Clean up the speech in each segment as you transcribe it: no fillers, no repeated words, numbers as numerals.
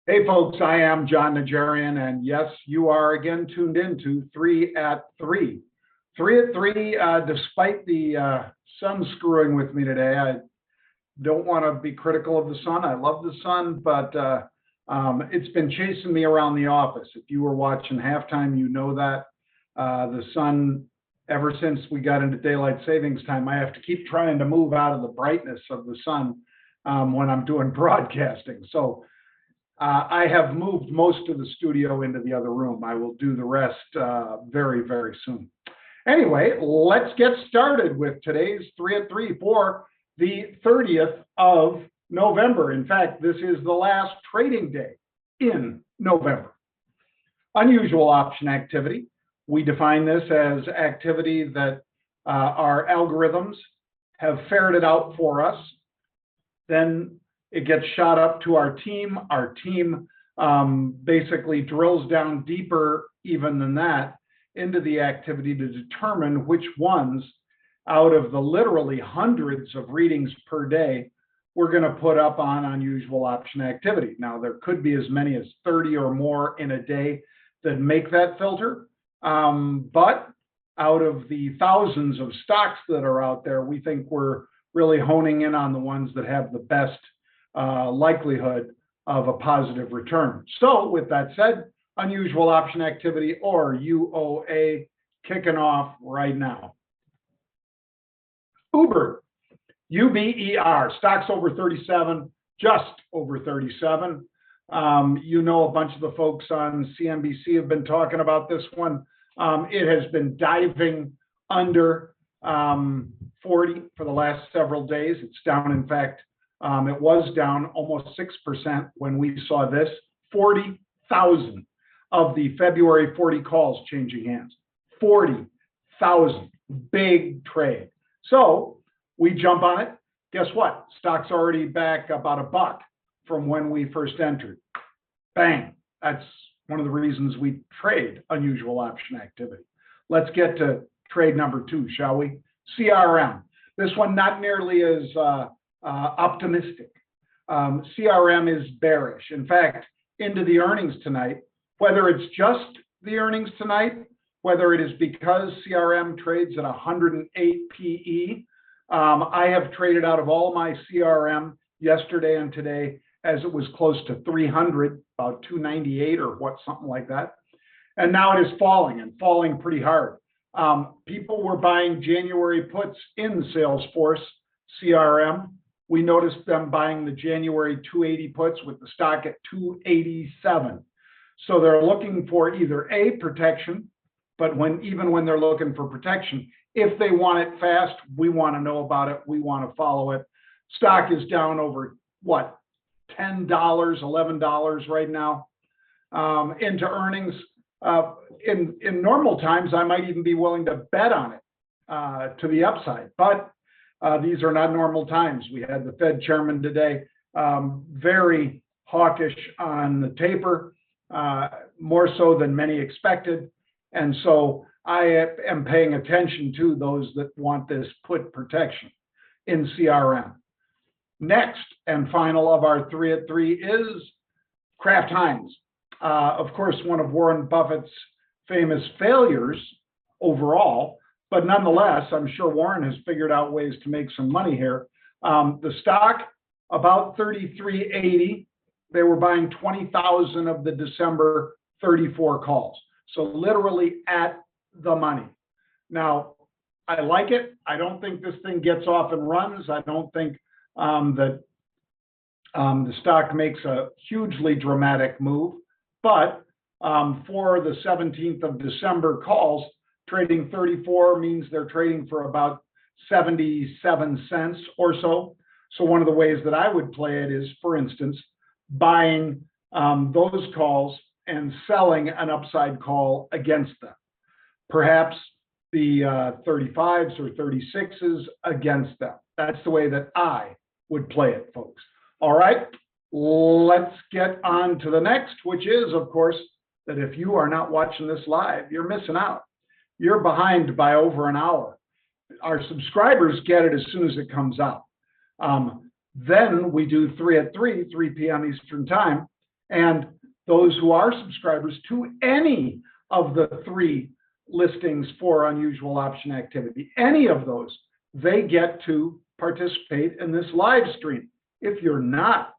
Hey folks, I am Jon Najarian, and yes, you are again tuned in to 3 at 3. 3 at 3, despite the sun screwing with me today, I don't want to be critical of the sun. I love the sun, but it's been chasing me around the office. If you were watching halftime, you know that. The sun, ever since we got into daylight savings time, I have to keep trying to move out of the brightness of the sun when I'm doing broadcasting. So I have moved most of the studio into the other room. I will do the rest very, very soon. Anyway, let's get started with today's 3 at 3 for the 30th of November. In fact, this is the last trading day in November. Unusual option activity. We define this as activity that our algorithms have ferreted out for us. Then it gets shot up to our team. Our team basically drills down deeper even than that into the activity to determine which ones out of the literally hundreds of readings per day we're going to put up on unusual option activity. Now, there could be as many as 30 or more in a day that make that filter. But out of the thousands of stocks that are out there, we think we're really honing in on the ones that have the best likelihood of a positive return. So with that said, unusual option activity, or UOA, kicking off right now. Uber, UBER, stocks over 37, just over 37. You know, a bunch of the folks on CNBC have been talking about this one. It has been diving under 40 for the last several days. It's down, in fact, it was down almost 6% when we saw this. 40,000 of the February 40 calls changing hands. 40,000, big trade. So we jump on it. Guess what? Stock's already back about $1 from when we first entered. Bang. That's one of the reasons we trade unusual option activity. Let's get to trade number 2, shall we? CRM. This one not nearly as optimistic. CRM is bearish. In fact, into the earnings tonight, whether it's just the earnings tonight, whether it is because CRM trades at 108 PE, I have traded out of all my CRM yesterday and today as it was close to 300, about 298 or what, something like that. And now it is falling, and falling pretty hard. People were buying January puts in Salesforce CRM. We noticed them buying the January 280 puts with the stock at 287. So they're looking for either A, protection, but even when they're looking for protection, if they want it fast, we want to know about it. We want to follow it. Stock is down over, what, $10, $11 right now. Into earnings. In normal times, I might even be willing to bet on it to the upside, but these are not normal times. We had the Fed chairman today, very hawkish on the taper, more so than many expected. And so I am paying attention to those that want this put protection in CRM. Next and final of our 3 at 3 is Kraft Heinz. Of course, one of Warren Buffett's famous failures overall, but nonetheless, I'm sure Warren has figured out ways to make some money here. The stock, about 33.80. They were buying 20,000 of the December 34 calls. So literally at the money. Now, I like it. I don't think this thing gets off and runs. I don't think that the stock makes a hugely dramatic move. But for the 17th of December calls, trading 34 means they're trading for about 77 cents or so. So one of the ways that I would play it is, for instance, buying those calls and selling an upside call against them. Perhaps the 35s or 36s against them. That's the way that I would play it, folks. All right, let's get on to the next, which is, of course, that if you are not watching this live, you're missing out. You're behind by over an hour. Our subscribers get it as soon as it comes out. Then we do 3 at 3, 3 p.m. Eastern time. And those who are subscribers to any of the 3 listings for unusual option activity, any of those, they get to participate in this live stream. If you're not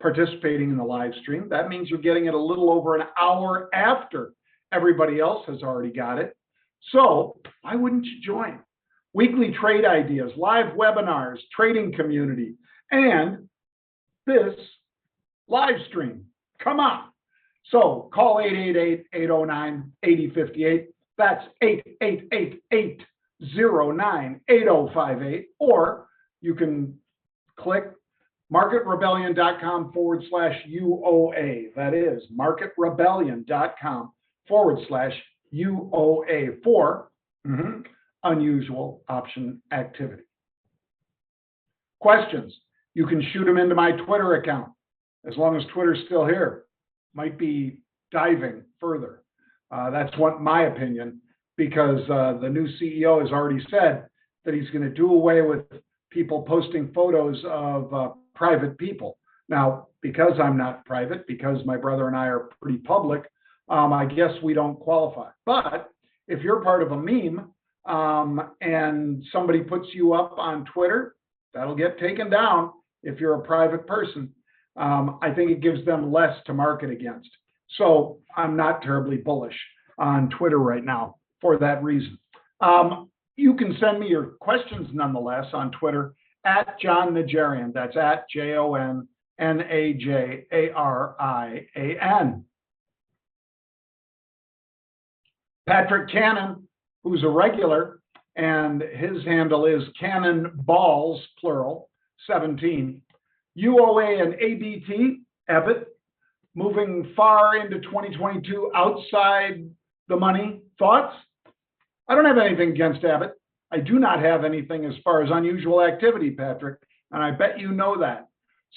participating in the live stream, that means you're getting it a little over an hour after everybody else has already got it. So why wouldn't you join? Weekly trade ideas, live webinars, trading community, and this live stream. Come on. So call 888-809-8058. That's 888-809-8058. Or you can click marketrebellion.com/UOA. That is marketrebellion.com/UOA for unusual option activity. Questions? You can shoot them into my Twitter account, as long as Twitter's still here. Might be diving further. That's what my opinion, because the new CEO has already said that he's going to do away with people posting photos of private people. Now, because I'm not private, because my brother and I are pretty public, I guess we don't qualify. But if you're part of a meme and somebody puts you up on Twitter, that'll get taken down if you're a private person. I think it gives them less to market against. So I'm not terribly bullish on Twitter right now for that reason. You can send me your questions nonetheless on Twitter at Jon Najarian. That's at JONNAJARIAN. Patrick Cannon, who's a regular, and his handle is Cannon Balls, plural, 17. UOA and ABT, EBIT, moving far into 2022 outside the money. Thoughts? I don't have anything against Abbott. I do not have anything as far as unusual activity, Patrick, and I bet you know that.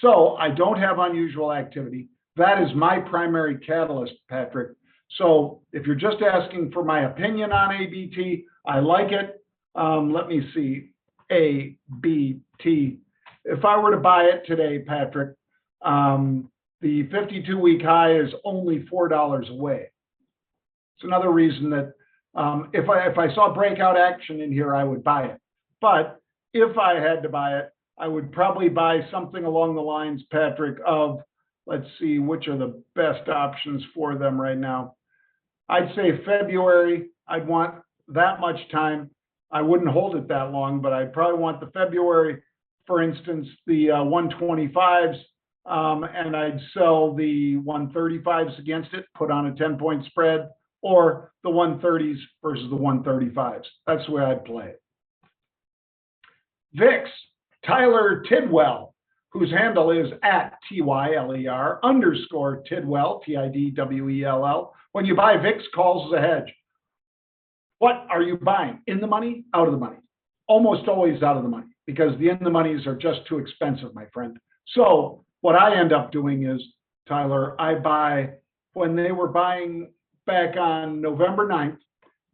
So I don't have unusual activity. That is my primary catalyst, Patrick. So if you're just asking for my opinion on ABT, I like it. Let me see, ABT. If I were to buy it today, Patrick, the 52-week high is only $4 away. It's another reason that if I saw breakout action in here, I would buy it. But if I had to buy it, I would probably buy something along the lines, Patrick, of, let's see, which are the best options for them right now. I'd say February. I'd want that much time. I wouldn't hold it that long, but I'd probably want the February, for instance, the 125s, and I'd sell the 135s against it, put on a 10-point spread, or the 130s versus the 135s. That's the way I'd play it. VIX, Tyler Tidwell, whose handle is at TYLER_Tidwell, TIDWELL. When you buy VIX calls as a hedge, what are you buying? In the money, out of the money? Almost always out of the money, because the in the monies are just too expensive, my friend. So what I end up doing is, Tyler, I buy, when they were buying back on November 9th,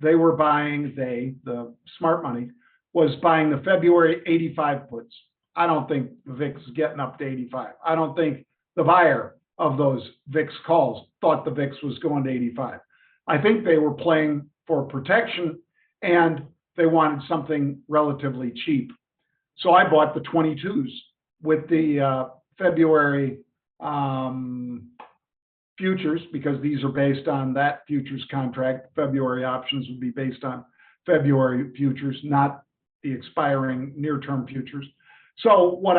they were buying, the smart money, was buying the February 85 puts. I don't think the VIX is getting up to 85. I don't think the buyer of those VIX calls thought the VIX was going to 85. I think they were playing for protection and they wanted something relatively cheap. So I bought the 22s with the February futures, because these are based on that futures contract. February options would be based on February futures, not the expiring near-term futures. So what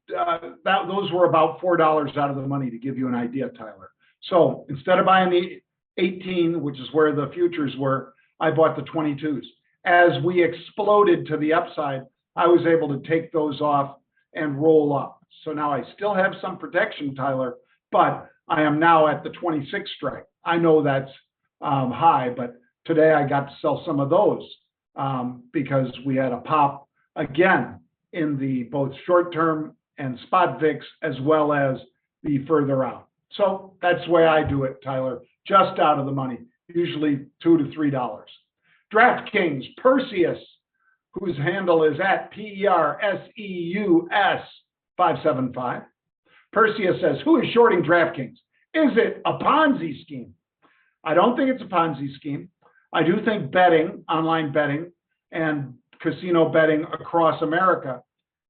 those were about $4 out of the money, to give you an idea, Tyler. So instead of buying the 18, which is where the futures were, I bought the 22s. As we exploded to the upside, I was able to take those off and roll up. So now I still have some protection, Tyler, but I am now at the 26 strike. I know that's high, but today I got to sell some of those because we had a pop again in the both short-term and spot VIX, as well as the further out. So that's the way I do it, Tyler, just out of the money, usually $2 to $3. DraftKings, Perseus, whose handle is at PERSEUS575. Perseus says, who is shorting DraftKings? Is it a Ponzi scheme? I don't think it's a Ponzi scheme. I do think betting, online betting, and casino betting across America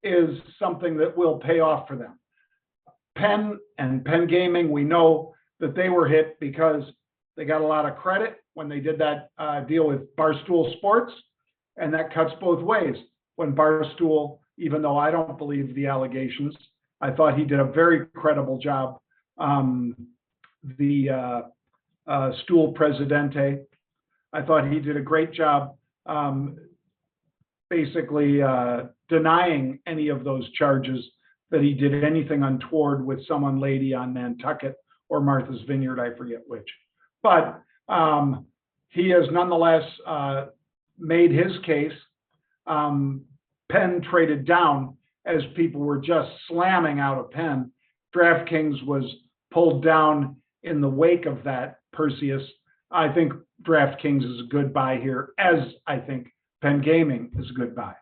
is something that will pay off for them. Penn and Penn Gaming, we know that they were hit because they got a lot of credit when they did that deal with Barstool Sports, and that cuts both ways. When Barstool, even though I don't believe the allegations, I thought he did a very credible job. The Stool Presidente, I thought he did a great job basically denying any of those charges that he did anything untoward with some lady on Nantucket or Martha's Vineyard, I forget which. But he has nonetheless made his case. Penn traded down as people were just slamming out of Penn. DraftKings was pulled down in the wake of that, Perseus. I think DraftKings is a good buy here, as I think Penn Gaming is a good buy.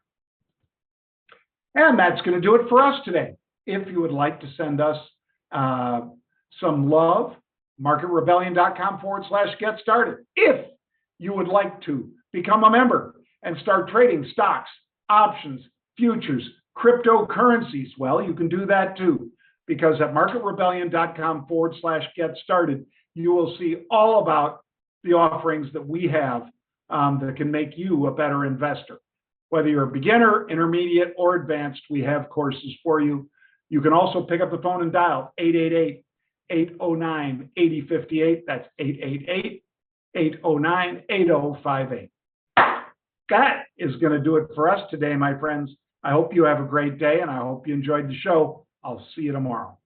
And that's going to do it for us today. If you would like to send us some love, marketrebellion.com/get started. If you would like to become a member and start trading stocks, options, futures, cryptocurrencies, well, you can do that too, because at marketrebellion.com/get started, you will see all about the offerings that we have that can make you a better investor. Whether you're a beginner, intermediate, or advanced, we have courses for you. You can also pick up the phone and dial 888-809-8058. That's 888-809-8058. That is going to do it for us today, my friends. I hope you have a great day, and I hope you enjoyed the show. I'll see you tomorrow.